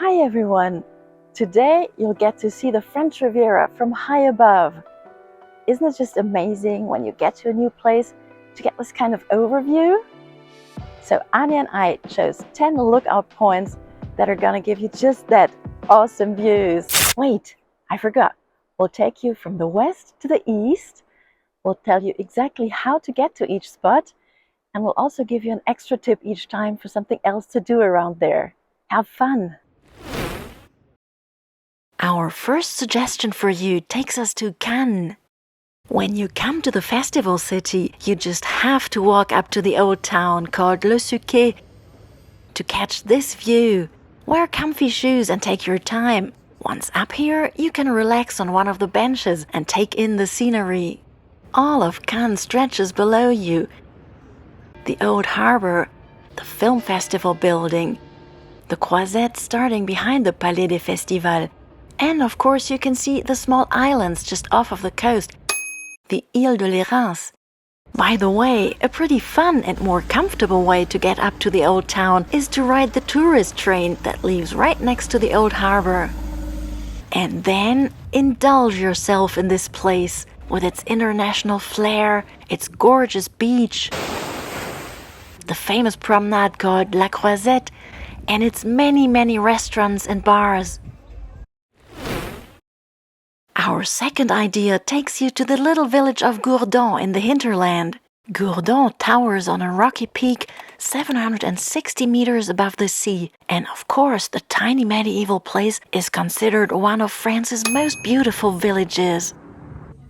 Hi everyone! Today you'll get to see the French Riviera from high above. Isn't it just amazing when you get to a new place to get this kind of overview? So Anja and I chose 10 lookout points that are gonna give you just that awesome views. Wait, I forgot. We'll take you from the west to the east. We'll tell you exactly how to get to each spot, and we'll also give you an extra tip each time for something else to do around there. Have fun! Our first suggestion for you takes us to Cannes. When you come to the festival city, you just have to walk up to the old town called Le Suquet to catch this view. Wear comfy shoes and take your time. Once up here, you can relax on one of the benches and take in the scenery. All of Cannes stretches below you. The old harbor, the film festival building, the Croisette starting behind the Palais des Festivals, and of course you can see the small islands just off of the coast, the Île de l'Érins. By the way, a pretty fun and more comfortable way to get up to the old town is to ride the tourist train that leaves right next to the old harbor. And then indulge yourself in this place with its international flair, its gorgeous beach, the famous promenade called La Croisette, and its many restaurants and bars. Our second idea takes you to the little village of Gourdon in the hinterland. Gourdon towers on a rocky peak 760 meters above the sea, and of course the tiny medieval place is considered one of France's most beautiful villages.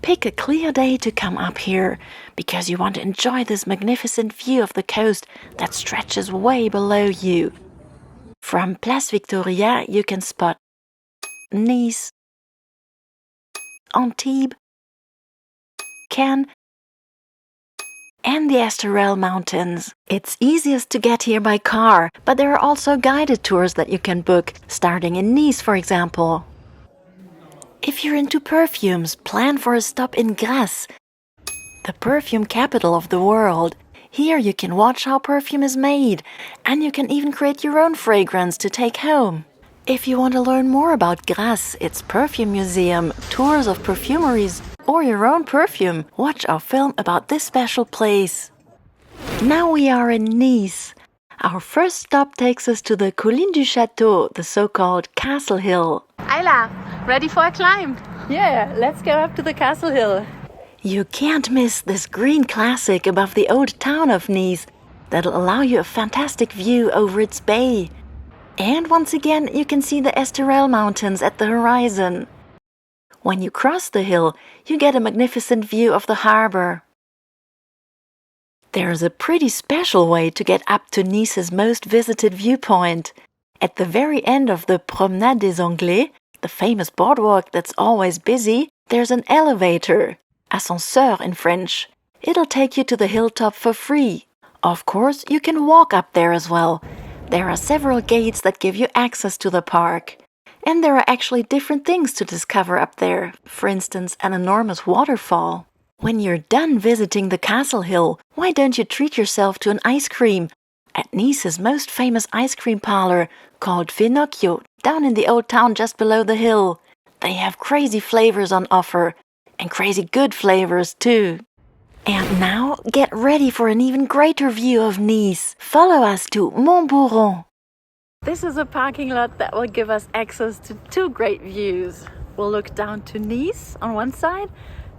Pick a clear day to come up here, because you want to enjoy this magnificent view of the coast that stretches way below you. From Place Victoria you can spot Nice, Antibes, Cannes, and the Estoril Mountains. It's easiest to get here by car, but there are also guided tours that you can book, starting in Nice, for example. If you're into perfumes, plan for a stop in Grasse, the perfume capital of the world. Here you can watch how perfume is made, and you can even create your own fragrance to take home. If you want to learn more about Grasse, its perfume museum, tours of perfumeries, or your own perfume, watch our film about this special place. Now we are in Nice. Our first stop takes us to the Colline du Château, the so-called Castle Hill. Aila, ready for a climb? Yeah, let's go up to the Castle Hill. You can't miss this green classic above the old town of Nice that'll allow you a fantastic view over its bay. And once again, you can see the Estoril Mountains at the horizon. When you cross the hill, you get a magnificent view of the harbor. There's a pretty special way to get up to Nice's most visited viewpoint. At the very end of the Promenade des Anglais, the famous boardwalk that's always busy, there's an elevator, ascenseur in French. It'll take you to the hilltop for free. Of course, you can walk up there as well. There are several gates that give you access to the park. And there are actually different things to discover up there, for instance, an enormous waterfall. When you're done visiting the Castle Hill, why don't you treat yourself to an ice cream at Nice's most famous ice cream parlor called Finocchio, down in the old town just below the hill. They have crazy flavors on offer, and crazy good flavors too. And now, get ready for an even greater view of Nice. Follow us to Mont Boron. This is a parking lot that will give us access to two great views. We'll look down to Nice on one side,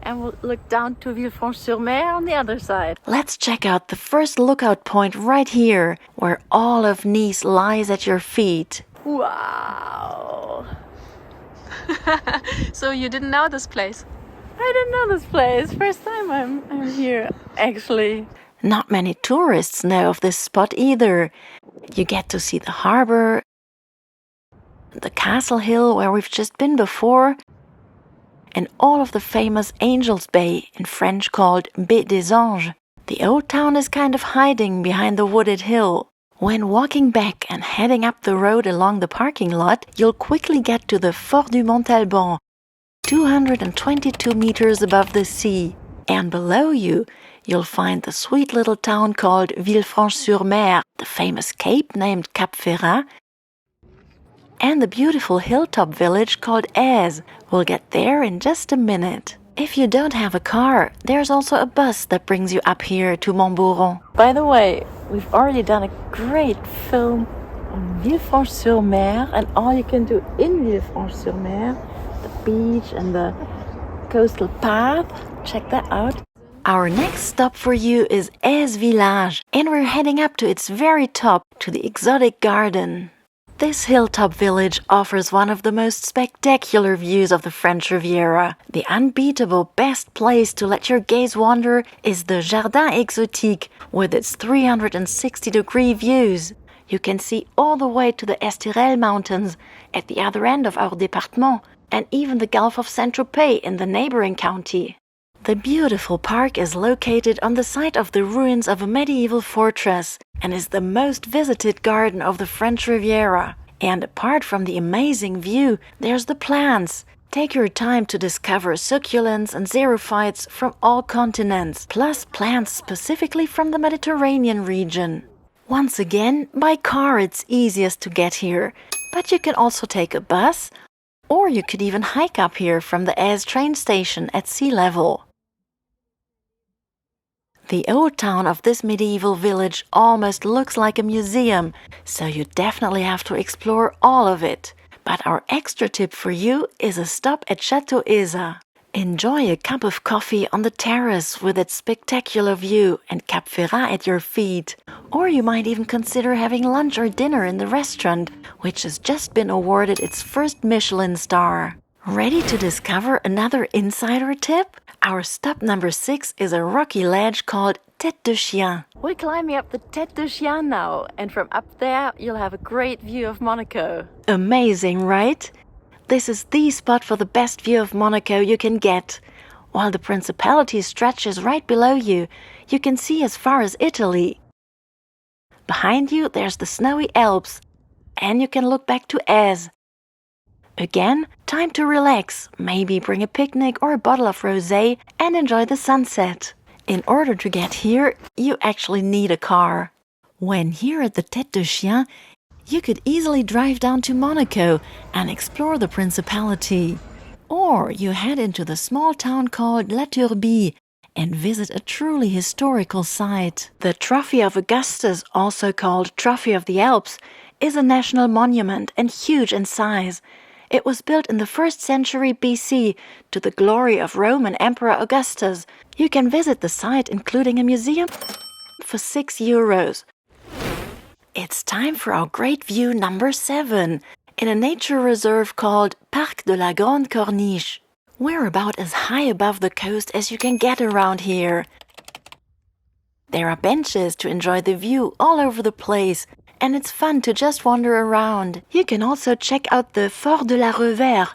and we'll look down to Villefranche-sur-Mer on the other side. Let's check out the first lookout point right here, where all of Nice lies at your feet. Wow! So you didn't know this place? I didn't know this place. First time I'm here, actually. Not many tourists know of this spot either. You get to see the harbor, the Castle Hill where we've just been before, and all of the famous Angels Bay, in French called Baie des Anges. The old town is kind of hiding behind the wooded hill. When walking back and heading up the road along the parking lot, you'll quickly get to the Fort du Montalban, 222 meters above the sea. And below you, you'll find the sweet little town called Villefranche-sur-Mer, the famous cape named Cap Ferrat, and the beautiful hilltop village called Aise. We'll get there in just a minute. If you don't have a car, there's also a bus that brings you up here to Mont Boron. By the way, we've already done a great film on Villefranche-sur-Mer and all you can do in Villefranche-sur-Mer, the beach and the coastal path. Check that out. Our next stop for you is Aise Village, and we're heading up to its very top to the exotic garden. This hilltop village offers one of the most spectacular views of the French Riviera. The unbeatable best place to let your gaze wander is the Jardin Exotique with its 360-degree views. You can see all the way to the Estoril Mountains at the other end of our département and even the Gulf of Saint-Tropez in the neighboring county. The beautiful park is located on the site of the ruins of a medieval fortress and is the most visited garden of the French Riviera. And apart from the amazing view, there's the plants. Take your time to discover succulents and xerophytes from all continents, plus plants specifically from the Mediterranean region. Once again, by car it's easiest to get here, but you can also take a bus, or you could even hike up here from the Aise train station at sea level. The old town of this medieval village almost looks like a museum, so you definitely have to explore all of it. But our extra tip for you is a stop at Château Isa. Enjoy a cup of coffee on the terrace with its spectacular view and Cap Ferrat at your feet. Or you might even consider having lunch or dinner in the restaurant, which has just been awarded its first Michelin star. Ready to discover another insider tip? Our stop number 6 is a rocky ledge called Tête de chien. We're climbing up the Tête de chien now, and from up there you'll have a great view of Monaco. Amazing, right? This is the spot for the best view of Monaco you can get. While the Principality stretches right below you, you can see as far as Italy. Behind you there's the snowy Alps, and you can look back to Aise. Again, time to relax, maybe bring a picnic or a bottle of rosé and enjoy the sunset. In order to get here, you actually need a car. When here at the Tête de chien, you could easily drive down to Monaco and explore the Principality. Or you head into the small town called La Turbie and visit a truly historical site. The Trophy of Augustus, also called Trophy of the Alps, is a national monument and huge in size. It was built in the 1st century BC to the glory of Roman Emperor Augustus. You can visit the site, including a museum, for €6. It's time for our great view number 7, in a nature reserve called Parc de la Grande Corniche. We're about as high above the coast as you can get around here. There are benches to enjoy the view all over the place, and it's fun to just wander around. You can also check out the Fort de la Riviera,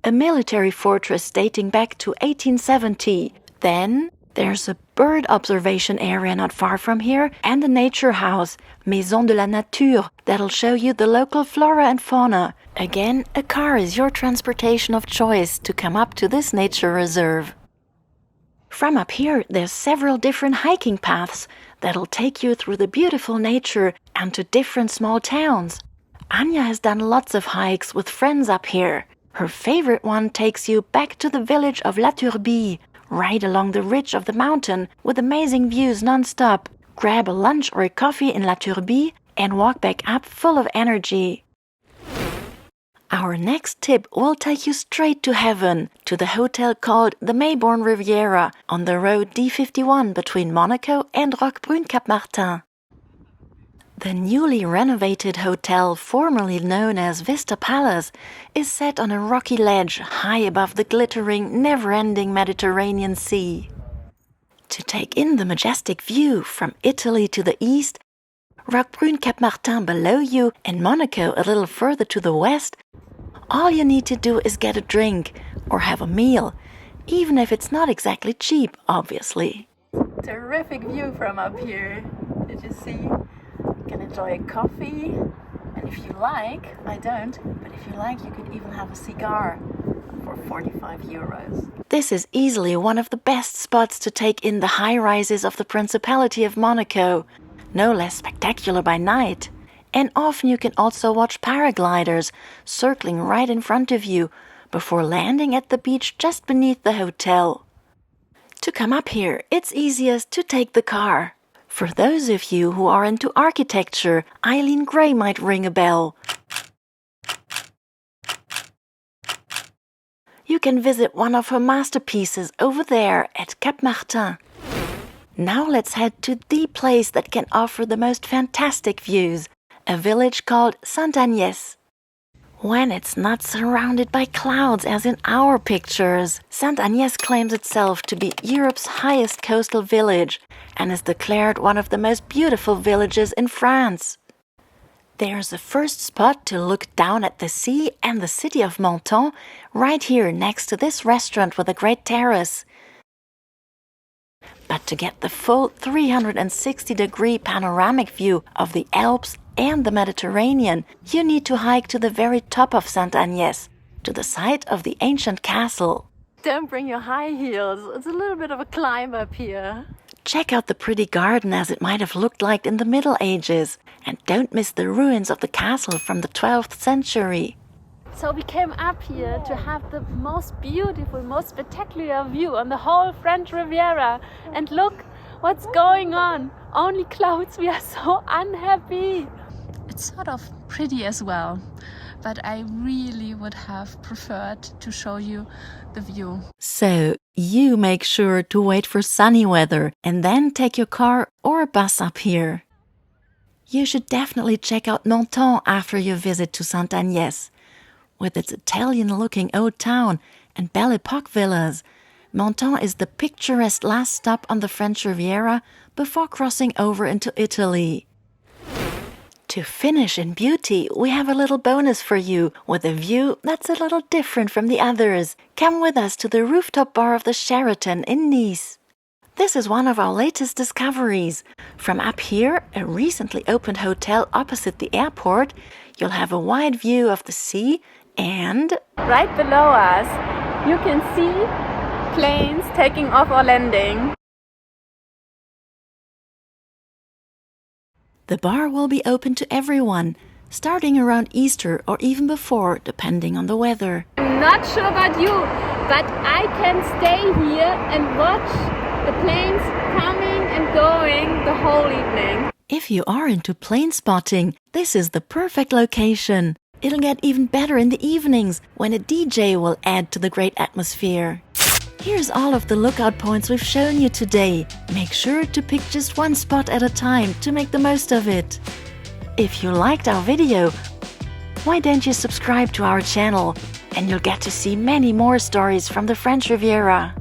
a military fortress dating back to 1870. Then there's a bird observation area not far from here and a nature house, Maison de la Nature, that'll show you the local flora and fauna. Again, a car is your transportation of choice to come up to this nature reserve. From up here, there's several different hiking paths that'll take you through the beautiful nature and to different small towns. Anja has done lots of hikes with friends up here. Her favorite one takes you back to the village of La Turbie, right along the ridge of the mountain with amazing views non-stop. Grab a lunch or a coffee in La Turbie and walk back up full of energy. Our next tip will take you straight to heaven, to the hotel called the Maybourne Riviera on the road D51 between Monaco and Roquebrune Cap Martin. The newly renovated hotel, formerly known as Vista Palace, is set on a rocky ledge high above the glittering, never-ending Mediterranean Sea. To take in the majestic view from Italy to the east, Roquebrune Cap Martin below you, and Monaco a little further to the west, all you need to do is get a drink or have a meal, even if it's not exactly cheap, obviously. Terrific view from up here. Did you see? You can enjoy a coffee, and if you like, I don't, but if you like, you could even have a cigar for €45. This is easily one of the best spots to take in the high rises of the Principality of Monaco, no less spectacular by night. and often you can also watch paragliders circling right in front of you before landing at the beach just beneath the hotel. To come up here, it's easiest to take the car. For those of you who are into architecture, Eileen Gray might ring a bell. You can visit one of her masterpieces over there at Cap Martin. Now let's head to the place that can offer the most fantastic views, a village called Sainte-Agnès. When it's not surrounded by clouds as in our pictures, Sainte-Agnès claims itself to be Europe's highest coastal village and is declared one of the most beautiful villages in France. There's a first spot to look down at the sea and the city of Mont right here next to this restaurant with a great terrace. But to get the full 360-degree panoramic view of the Alps and the Mediterranean, you need to hike to the very top of Sainte-Agnès, to the site of the ancient castle. Don't bring your high heels. It's a little bit of a climb up here. Check out the pretty garden as it might have looked like in the Middle Ages, and don't miss the ruins of the castle from the 12th century. So we came up here to have the most beautiful, most spectacular view on the whole French Riviera. And look what's going on. Only clouds. We are so unhappy. It's sort of pretty as well, but I really would have preferred to show you the view. So you make sure to wait for sunny weather and then take your car or a bus up here. You should definitely check out Mont after your visit to Sainte-Agnès. With its Italian-looking old town and Belle Époque villas, Mont is the picturesque last stop on the French Riviera before crossing over into Italy. To finish in beauty, we have a little bonus for you with a view that's a little different from the others. Come with us to the rooftop bar of the Sheraton in Nice. This is one of our latest discoveries. From up here, a recently opened hotel opposite the airport, you'll have a wide view of the sea and Right below us, you can see planes taking off or landing. the bar will be open to everyone, starting around Easter or even before, depending on the weather. I'm not sure about you, but I can stay here and watch the planes coming and going the whole evening. If you are into plane spotting, this is the perfect location. It'll get even better in the evenings when a DJ will add to the great atmosphere. Here's all of the lookout points we've shown you today. Make sure to pick just one spot at a time to make the most of it. If you liked our video, why don't you subscribe to our channel and you'll get to see many more stories from the French Riviera.